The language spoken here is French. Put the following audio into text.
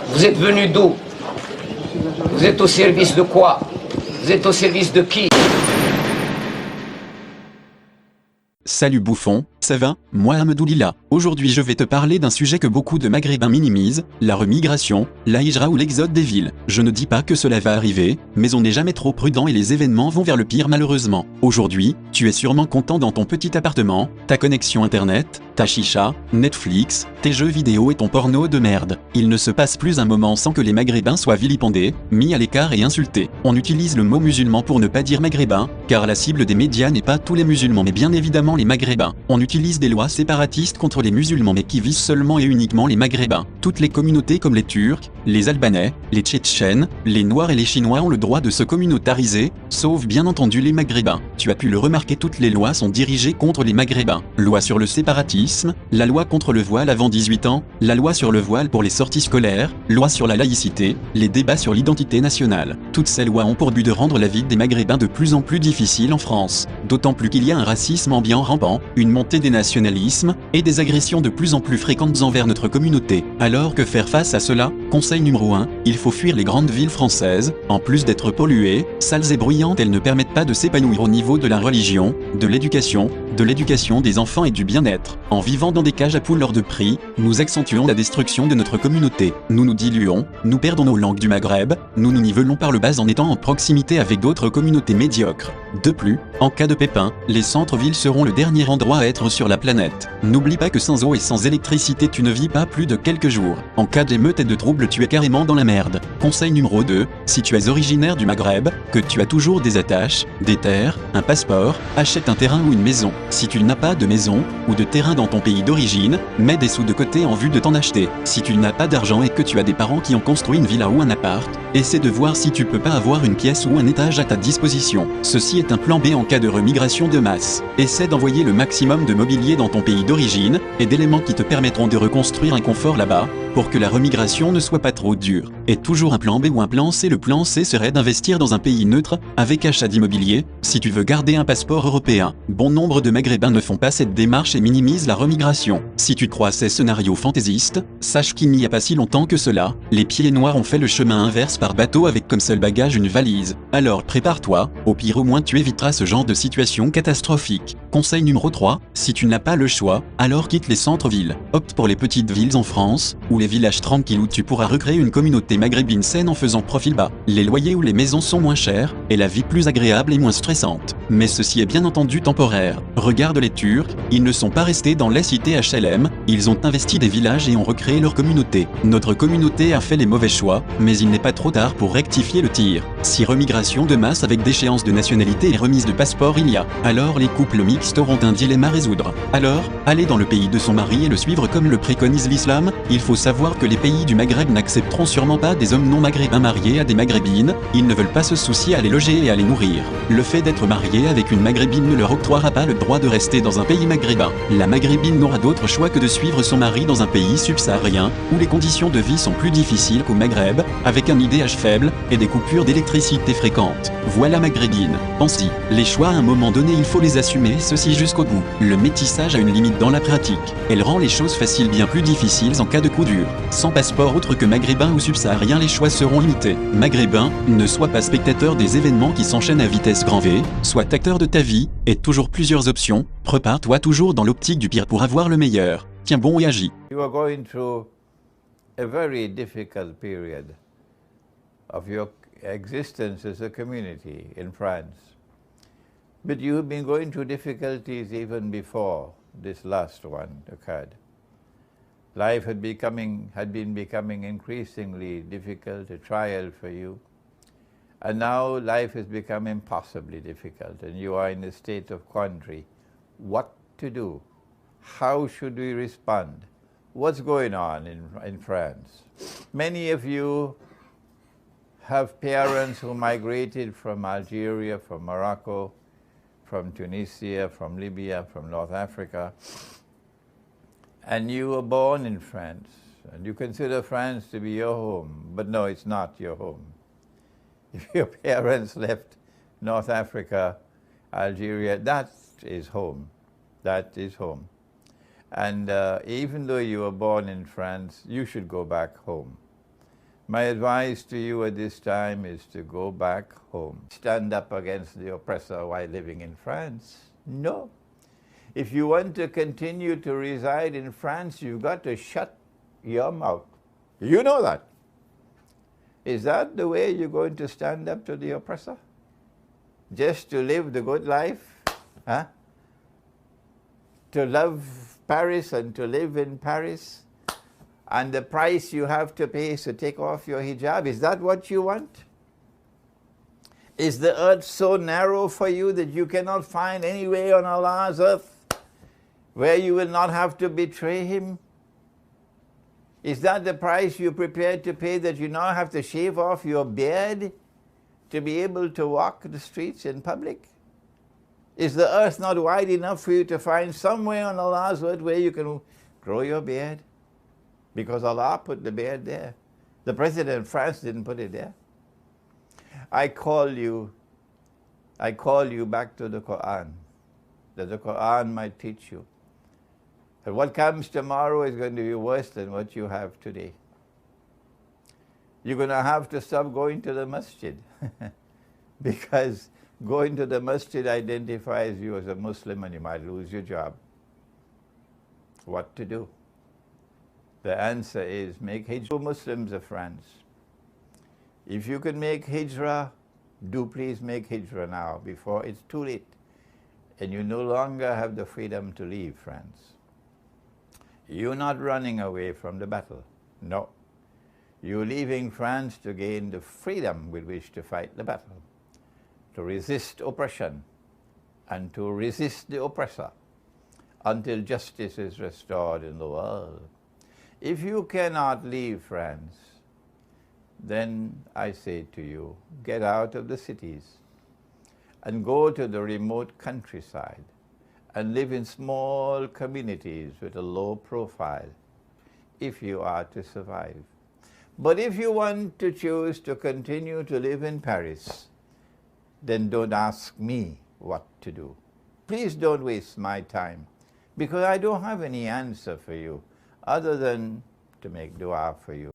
Vous êtes venu d'où? Vous êtes au service de quoi? Vous êtes au service de qui? Salut bouffon, ça va? Moi Ahmedoulila. Aujourd'hui je vais te parler d'un sujet que beaucoup de Maghrébins minimisent, la remigration, la hijra ou l'exode des villes. Je ne dis pas que cela va arriver, mais on n'est jamais trop prudent et les événements vont vers le pire malheureusement. Aujourd'hui, tu es sûrement content dans ton petit appartement, ta connexion internet, ta chicha, Netflix, tes jeux vidéo et ton porno de merde. Il ne se passe plus un moment sans que les Maghrébins soient vilipendés, mis à l'écart et insultés. On utilise le mot musulman pour ne pas dire maghrébin, car la cible des médias n'est pas tous les musulmans mais bien évidemment les Maghrébins. On utilise des lois séparatistes contre les musulmans mais qui visent seulement et uniquement les Maghrébins. Toutes les communautés comme les Turcs, les Albanais, les Tchétchènes, les Noirs et les Chinois ont le droit de se communautariser, sauf bien entendu les Maghrébins. Tu as pu le remarquer, toutes les lois sont dirigées contre les Maghrébins. Loi sur le séparatisme, la loi contre le voile avant 18 ans, la loi sur le voile pour les sorties scolaires, loi sur la laïcité, les débats sur l'identité nationale. Toutes ces lois ont pour but de rendre la vie des Maghrébins de plus en plus difficile en France. D'autant plus qu'il y a un racisme ambiant rampant, une montée des nationalismes, et des agressions de plus en plus fréquentes envers notre communauté. Alors que faire face à cela? Conseil numéro 1, il faut fuir les grandes villes françaises. En plus d'être polluées, sales et bruyantes, elles ne permettent pas de s'épanouir au niveau de la religion, de l'éducation des enfants et du bien-être. En vivant dans des cages à poules hors de prix, nous accentuons la destruction de notre communauté. Nous nous diluons, nous perdons nos langues du Maghreb, nous nous nivelons par le bas en étant en proximité avec d'autres communautés médiocres. De plus, en cas de pépin, les centres-villes seront le dernier endroit à être sur la planète. N'oublie pas que sans eau et sans électricité tu ne vis pas plus de quelques jours. En cas d'émeute et de trouble tu es carrément dans la merde. Conseil numéro 2, si tu es originaire du Maghreb, que tu as toujours des attaches, des terres, un passeport, achète un terrain ou une maison. Si tu n'as pas de maison ou de terrain dans ton pays d'origine, mets des sous de côté en vue de t'en acheter. Si tu n'as pas d'argent et que tu as des parents qui ont construit une villa ou un appart, essaie de voir si tu peux pas avoir une pièce ou un étage à ta disposition. Ceci est un plan B en cas de remigration de masse. Essaie d'envoyer le maximum de mobilier dans ton pays d'origine et d'éléments qui te permettront de reconstruire un confort là-bas, pour que la remigration ne soit pas trop dure. Et toujours un plan B ou un plan C. Le plan C serait d'investir dans un pays neutre, avec achat d'immobilier, si tu veux garder un passeport européen. Bon nombre de Maghrébins ne font pas cette démarche et minimisent la remigration. Si tu crois ces scénarios fantaisistes, sache qu'il n'y a pas si longtemps que cela, les pieds noirs ont fait le chemin inverse par bateau avec comme seul bagage une valise. Alors prépare-toi, au pire au moins tu éviteras ce genre de situation catastrophique. Conseil numéro 3, si tu n'as pas le choix, alors quitte les centres-villes. Opte pour les petites villes en France, ou les villages tranquilles où tu pourras recréer une communauté maghrébine saine en faisant profil bas. Les loyers ou les maisons sont moins chers, et la vie plus agréable et moins stressante. Mais ceci est bien entendu temporaire. Regarde les Turcs, ils ne sont pas restés dans les cités HLM, ils ont investi des villages et ont recréé leur communauté. Notre communauté a fait les mauvais choix, mais il n'est pas trop tard pour rectifier le tir. Si remigration de masse avec déchéance de nationalité et remise de passeport il y a, alors les couples mixtes auront un dilemme à résoudre. Alors, aller dans le pays de son mari et le suivre comme le préconise l'islam? Il faut savoir que les pays du Maghreb n'accepteront sûrement pas des hommes non maghrébins mariés à des maghrébines, ils ne veulent pas se soucier à les loger et à les nourrir. Le fait d'être marié avec une maghrébine ne leur octroiera pas le droit de rester dans un pays maghrébin. La maghrébine n'aura d'autre choix que de suivre son mari dans un pays subsaharien, où les conditions de vie sont plus difficiles qu'au Maghreb, avec un IDH faible et des coupures d'électricité fréquentes. Voilà maghrébine. Pense-y, les choix à un moment donné il faut les assumer, ceci jusqu'au bout. Le métissage a une limite dans la pratique. Elle rend les choses faciles bien plus difficiles en cas de coup dur. Sans passeport autre que maghrébin ou subsaharien, les choix seront limités. Maghrébin, ne sois pas spectateur des événements qui s'enchaînent à vitesse grand V, sois acteur de ta vie, et toujours plusieurs options, prépare-toi toujours dans l'optique du pire pour avoir le meilleur. Tiens bon et agis. You are going through a very difficult period of your existence as a community in France. But you have been going through difficulties even before this last one occurred. Life had been becoming increasingly difficult, a trial for you. And now life has become impossibly difficult and you are in a state of quandary. What to do? How should we respond? What's going on in France? Many of you have parents who migrated from Algeria, from Morocco, from Tunisia, from Libya, from North Africa, and you were born in France, and you consider France to be your home, but no, it's not your home. If your parents left North Africa, Algeria, that is home. That is home. And even though you were born in France, you should go back home. My advice to you at this time is to go back home. Stand up against the oppressor while living in France? No. If you want to continue to reside in France, you've got to shut your mouth. You know that. Is that the way you're going to stand up to the oppressor? Just to live the good life? Huh? To love Paris and to live in Paris? And the price you have to pay is to take off your hijab. Is that what you want? Is the earth so narrow for you that you cannot find any way on Allah's earth where you will not have to betray Him? Is that the price you're prepared to pay, that you now have to shave off your beard to be able to walk the streets in public? Is the earth not wide enough for you to find somewhere on Allah's earth where you can grow your beard? Because Allah put the beard there. The president of France didn't put it there. I call you back to the Quran, that the Quran might teach you that what comes tomorrow is going to be worse than what you have today. You're going to have to stop going to the masjid because going to the masjid identifies you as a Muslim and you might lose your job. What to do? The answer is make hijrah. Muslims of France, if you can make hijrah, do please make hijrah now before it's too late and you no longer have the freedom to leave France. You're not running away from the battle. No. You're leaving France to gain the freedom with which to fight the battle, to resist oppression and to resist the oppressor until justice is restored in the world. If you cannot leave France, then I say to you, get out of the cities and go to the remote countryside and live in small communities with a low profile if you are to survive. But if you want to choose to continue to live in Paris, then don't ask me what to do. Please don't waste my time, because I don't have any answer for you other than to make dua for you.